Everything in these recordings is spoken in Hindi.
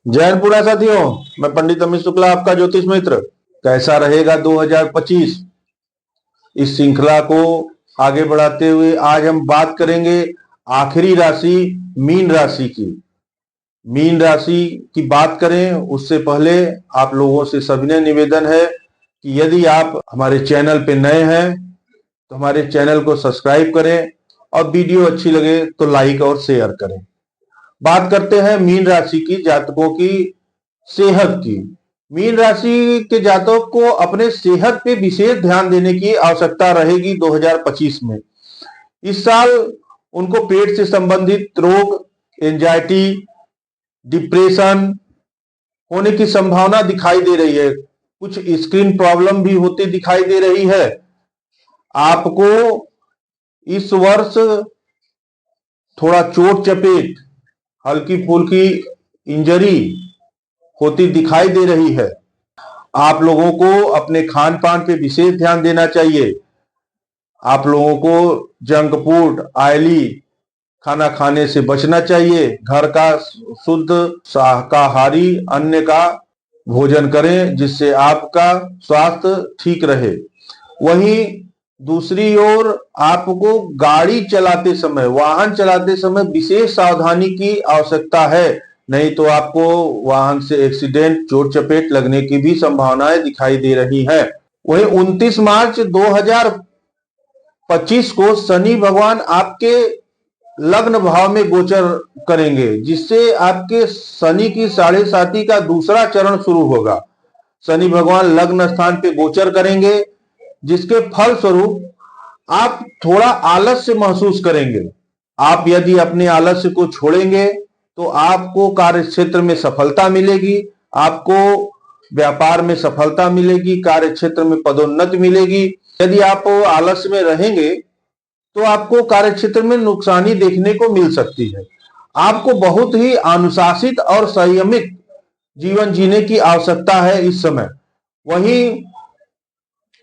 जैनपुरा साथियों, मैं पंडित अमित शुक्ला, आपका ज्योतिष मित्र। कैसा रहेगा 2025, इस श्रृंखला को आगे बढ़ाते हुए आज हम बात करेंगे आखिरी राशि मीन राशि की। मीन राशि की बात करें उससे पहले आप लोगों से सविनय निवेदन है कि यदि आप हमारे चैनल पे नए हैं तो हमारे चैनल को सब्सक्राइब करें और वीडियो अच्छी लगे तो लाइक और शेयर करें। बात करते हैं मीन राशि की जातकों की सेहत की। मीन राशि के जातक को अपने सेहत पे विशेष ध्यान देने की आवश्यकता रहेगी 2025 में। इस साल उनको पेट से संबंधित रोग, एंजाइटी, डिप्रेशन होने की संभावना दिखाई दे रही है। कुछ स्किन प्रॉब्लम भी होती दिखाई दे रही है। आपको इस वर्ष थोड़ा चोट चपेट, हल्की फुल्की इंजरी होती दिखाई दे रही है। आप लोगों को अपने खान पान पे विशेष ध्यान देना चाहिए। आप लोगों को जंक फूड, ऑयली खाना खाने से बचना चाहिए। घर का शुद्ध शाकाहारी अन्न का भोजन करें जिससे आपका स्वास्थ्य ठीक रहे। वहीं दूसरी ओर आपको गाड़ी चलाते समय, वाहन चलाते समय विशेष सावधानी की आवश्यकता है, नहीं तो आपको वाहन से एक्सीडेंट, चोट चपेट लगने की भी संभावनाएं दिखाई दे रही है। वहीं 29 मार्च 2025 को शनि भगवान आपके लग्न भाव में गोचर करेंगे, जिससे आपके शनि की साढ़े साती का दूसरा चरण शुरू होगा। शनि भगवान लग्न स्थान पे गोचर करेंगे, जिसके फल स्वरूप आप थोड़ा आलस्य महसूस करेंगे। आप यदि अपने आलस्य को छोड़ेंगे तो आपको कार्य क्षेत्र में सफलता मिलेगी, आपको व्यापार में सफलता मिलेगी, कार्य क्षेत्र में पदोन्नति मिलेगी। यदि आप आलस्य में रहेंगे तो आपको कार्य क्षेत्र में नुकसानी देखने को मिल सकती है। आपको बहुत ही अनुशासित और संयमित जीवन जीने की आवश्यकता है इस समय। वहीं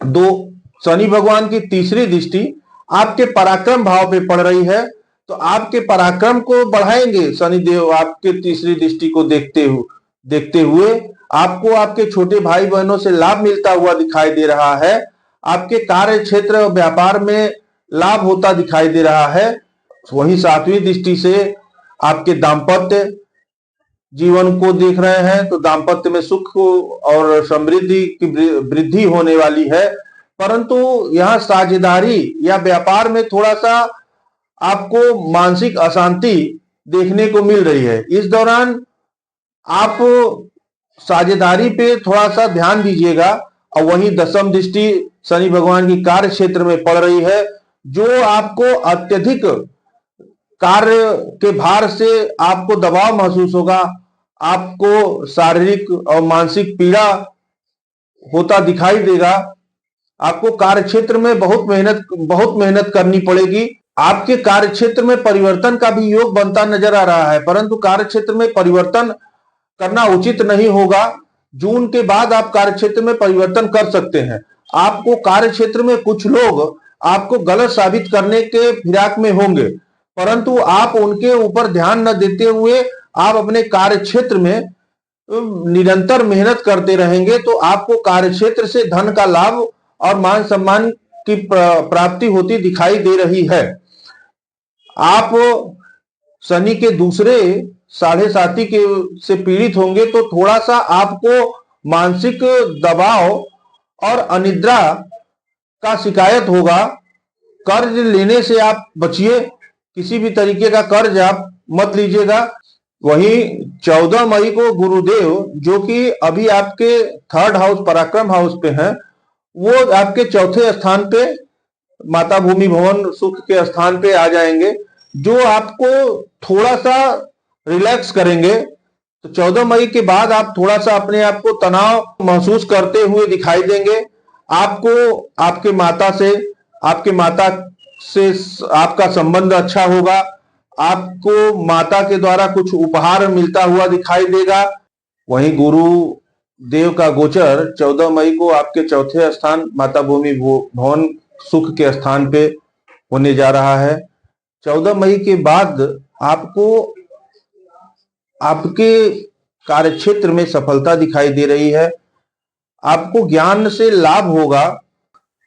दो शनि भगवान की तीसरी दृष्टि आपके पराक्रम भाव पे पड़ रही है, तो आपके पराक्रम को बढ़ाएंगे शनिदेव। आपके तीसरी दृष्टि को देखते हुए आपको आपके छोटे भाई बहनों से लाभ मिलता हुआ दिखाई दे रहा है। आपके कार्य क्षेत्र व्यापार में लाभ होता दिखाई दे रहा है। वहीं सातवीं दृष्टि से आपके दाम्पत्य जीवन को देख रहे हैं, तो दाम्पत्य में सुख और समृद्धि की वृद्धि होने वाली है। परंतु यहाँ साझेदारी या व्यापार में थोड़ा सा आपको मानसिक अशांति देखने को मिल रही है। इस दौरान आप साझेदारी पे थोड़ा सा ध्यान दीजिएगा। और वहीं दसम दृष्टि शनि भगवान की कार्य क्षेत्र में पड़ रही है, जो आपको अत्यधिक कार्य के भार से आपको दबाव महसूस होगा। आपको शारीरिक और मानसिक पीड़ा होता दिखाई देगा। आपको कार्य क्षेत्र में बहुत मेहनत करनी पड़ेगी। आपके कार्य क्षेत्र में परिवर्तन का भी योग बनता नजर आ रहा है, परंतु कार्य क्षेत्र में परिवर्तन करना उचित नहीं होगा। जून के बाद आप कार्य क्षेत्र में परिवर्तन कर सकते हैं। आपको कार्य क्षेत्र में कुछ लोग आपको गलत साबित करने के फिराक में होंगे, परंतु आप उनके ऊपर ध्यान न देते हुए आप अपने कार्य क्षेत्र में निरंतर मेहनत करते रहेंगे, तो आपको कार्य क्षेत्र से धन का लाभ और मान सम्मान की प्राप्ति होती दिखाई दे रही है। आप शनि के दूसरे साढ़े साती के से पीड़ित होंगे, तो थोड़ा सा आपको मानसिक दबाव और अनिद्रा का शिकायत होगा। कर्ज लेने से आप बचिए, किसी भी तरीके का कर्ज आप मत लीजिएगा। वहीं 14 मई को गुरुदेव, जो कि अभी आपके थर्ड हाउस पराक्रम हाउस पे हैं, वो आपके चौथे स्थान पे माता भूमि भवन सुख के स्थान पे आ जाएंगे, जो आपको थोड़ा सा रिलैक्स करेंगे। तो 14 मई के बाद आप थोड़ा सा अपने आप को तनाव महसूस करते हुए दिखाई देंगे। आपको आपके माता से आपका संबंध अच्छा होगा। आपको माता के द्वारा कुछ उपहार मिलता हुआ दिखाई देगा। वहीं गुरु देव का गोचर 14 मई को आपके चौथे स्थान माता भूमि भवन सुख के स्थान पे होने जा रहा है। 14 मई के बाद आपको आपके कार्य क्षेत्र में सफलता दिखाई दे रही है। आपको ज्ञान से लाभ होगा।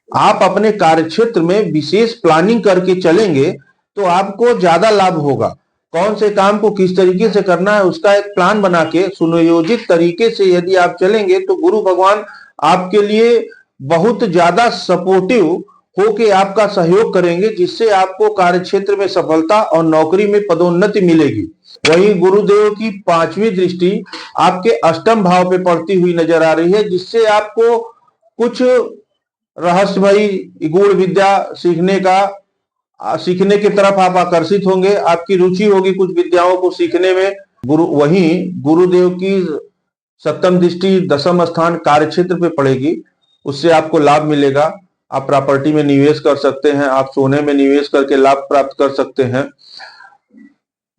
आप अपने कार्य क्षेत्र में विशेष प्लानिंग करके चलेंगे तो आपको ज्यादा लाभ होगा। कौन से काम को किस तरीके से करना है उसका एक प्लान बना के सुनियोजित तरीके से यदि आप चलेंगे तो गुरु भगवान आपके लिए बहुत ज्यादा सपोर्टिव होके आपका सहयोग करेंगे, जिससे आपको कार्य क्षेत्र में सफलता और नौकरी में पदोन्नति मिलेगी। वहीं गुरुदेव की 5वीं दृष्टि आपके अष्टम भाव पे पड़ती हुई नजर आ रही है, जिससे आपको कुछ रहस्यमयी गूढ़ विद्या सीखने की तरफ आप आकर्षित होंगे। आपकी रुचि होगी कुछ विद्याओं को सीखने में। वहीं गुरुदेव की 7वीं दृष्टि 10वें स्थान कार्य क्षेत्र पे पड़ेगी, उससे आपको लाभ मिलेगा। आप प्रॉपर्टी में निवेश कर सकते हैं, आप सोने में निवेश करके लाभ प्राप्त कर सकते हैं।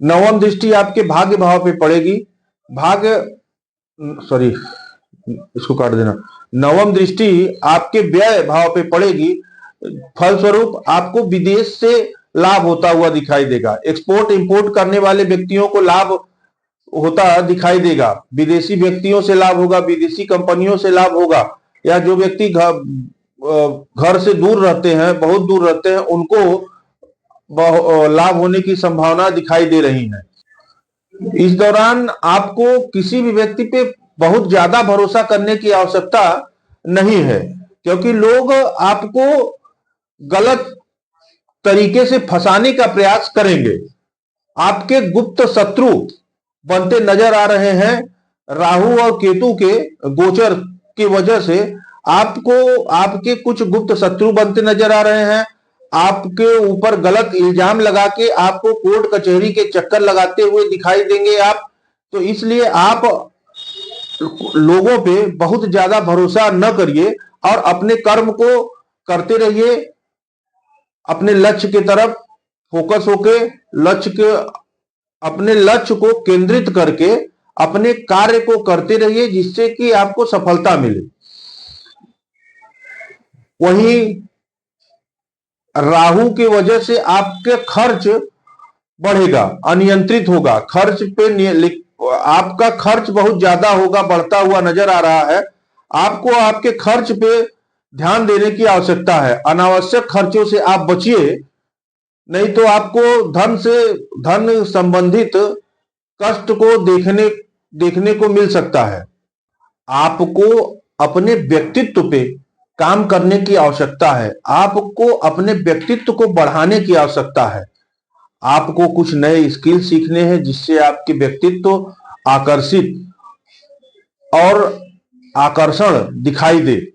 9वीं दृष्टि आपके भाग्य भाव पे पड़ेगी। इसको काट देना। 9वीं दृष्टि आपके व्यय भाव पे पड़ेगी। फलस्वरूप आपको विदेश से लाभ होता हुआ दिखाई देगा। एक्सपोर्ट इंपोर्ट करने वाले व्यक्तियों को लाभ होता दिखाई देगा। विदेशी व्यक्तियों से लाभ होगा, विदेशी कंपनियों से लाभ होगा, या जो व्यक्ति घर से दूर रहते हैं, बहुत दूर रहते हैं, उनको लाभ होने की संभावना दिखाई दे रही है। इस दौरान आपको किसी भी व्यक्ति पे बहुत ज्यादा भरोसा करने की आवश्यकता नहीं है, क्योंकि लोग आपको गलत तरीके से फंसाने का प्रयास करेंगे। आपके गुप्त शत्रु बनते नजर आ रहे हैं। राहु और केतु के गोचर की वजह से आपको आपके कुछ गुप्त शत्रु बनते नजर आ रहे हैं। आपके ऊपर गलत इल्जाम लगा के आपको कोर्ट कचहरी के चक्कर लगाते हुए दिखाई देंगे आप। तो इसलिए आप लोगों पे बहुत ज्यादा भरोसा न करिए और अपने कर्म को करते रहिए। अपने लक्ष्य की तरफ फोकस होके अपने लक्ष्य को केंद्रित करके अपने कार्य को करते रहिए, जिससे कि आपको सफलता मिले। वहीं राहु की वजह से आपके खर्च बढ़ेगा, अनियंत्रित होगा। आपका खर्च बहुत ज्यादा होगा, बढ़ता हुआ नजर आ रहा है। आपको आपके खर्च पे ध्यान देने की आवश्यकता है। अनावश्यक खर्चों से आप बचिए, नहीं तो आपको धन संबंधित कष्ट को देखने को मिल सकता है। आपको अपने व्यक्तित्व पे काम करने की आवश्यकता है। आपको अपने व्यक्तित्व को बढ़ाने की आवश्यकता है। आपको कुछ नए स्किल सीखने हैं, जिससे आपके व्यक्तित्व आकर्षित और आकर्षण दिखाई दे।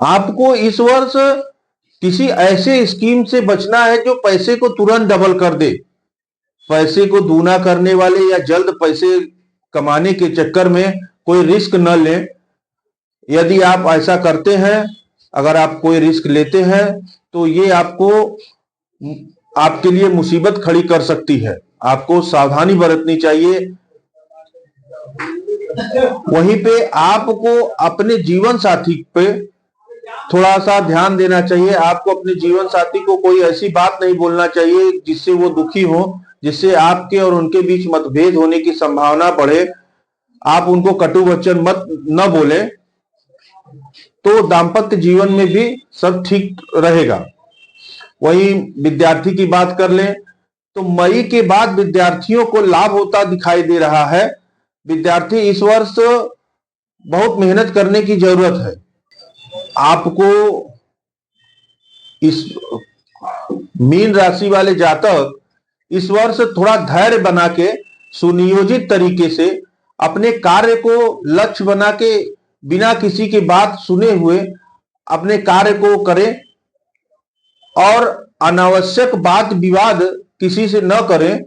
आपको इस वर्ष किसी ऐसे स्कीम से बचना है जो पैसे को तुरंत डबल कर दे। पैसे को दूना करने वाले या जल्द पैसे कमाने के चक्कर में कोई रिस्क न लें। यदि आप ऐसा करते हैं, अगर आप कोई रिस्क लेते हैं, तो ये आपके लिए मुसीबत खड़ी कर सकती है। आपको सावधानी बरतनी चाहिए। वहीं पे आपको अपने जीवन साथी पे थोड़ा सा ध्यान देना चाहिए। आपको अपने जीवन साथी को कोई ऐसी बात नहीं बोलना चाहिए जिससे वो दुखी हो, जिससे आपके और उनके बीच मतभेद होने की संभावना बढ़े। आप उनको कटु वचन न बोले, तो दाम्पत्य जीवन में भी सब ठीक रहेगा। वहीं विद्यार्थी की बात कर लें तो मई के बाद विद्यार्थियों को लाभ होता दिखाई दे रहा है। विद्यार्थी इस वर्ष बहुत मेहनत करने की जरूरत है। आपको इस मीन राशि वाले जातक इस वर्ष थोड़ा धैर्य बना के सुनियोजित तरीके से अपने कार्य को लक्ष्य बना के बिना किसी की बात सुने हुए अपने कार्य को करें और अनावश्यक बात विवाद किसी से न करें।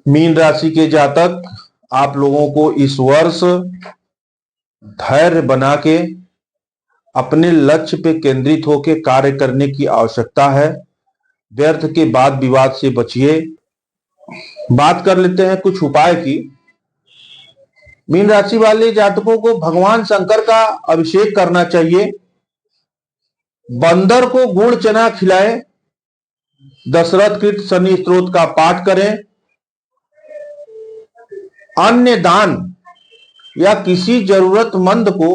मीन राशि के जातक आप लोगों को इस वर्ष धैर्य बना के अपने लक्ष्य पे केंद्रित होकर कार्य करने की आवश्यकता है। व्यर्थ के वाद विवाद से बचिए। बात कर लेते हैं कुछ उपाय की। मीन राशि वाले जातकों को भगवान शंकर का अभिषेक करना चाहिए। बंदर को गुड़ चना खिलाएं। दशरथ कृत शनि स्तोत्र का पाठ करें अन्य दान या किसी जरूरतमंद को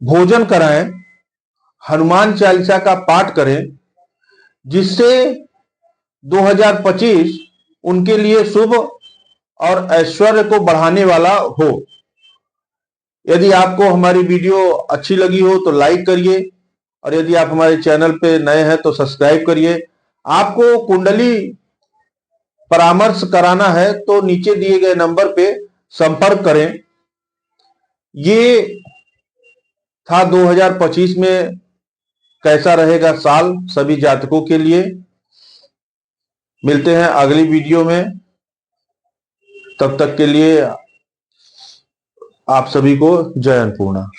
भोजन कराएं, हनुमान चालीसा का पाठ करें, जिससे 2025 उनके लिए शुभ और ऐश्वर्य को बढ़ाने वाला हो। यदि आपको हमारी वीडियो अच्छी लगी हो तो लाइक करिए, और यदि आप हमारे चैनल पे नए हैं तो सब्सक्राइब करिए। आपको कुंडली परामर्श कराना है तो नीचे दिए गए नंबर पे संपर्क करें। ये था 2025 में कैसा रहेगा साल सभी जातकों के लिए। मिलते हैं अगली वीडियो में, तब तक के लिए आप सभी को जय अन्नपूर्णा।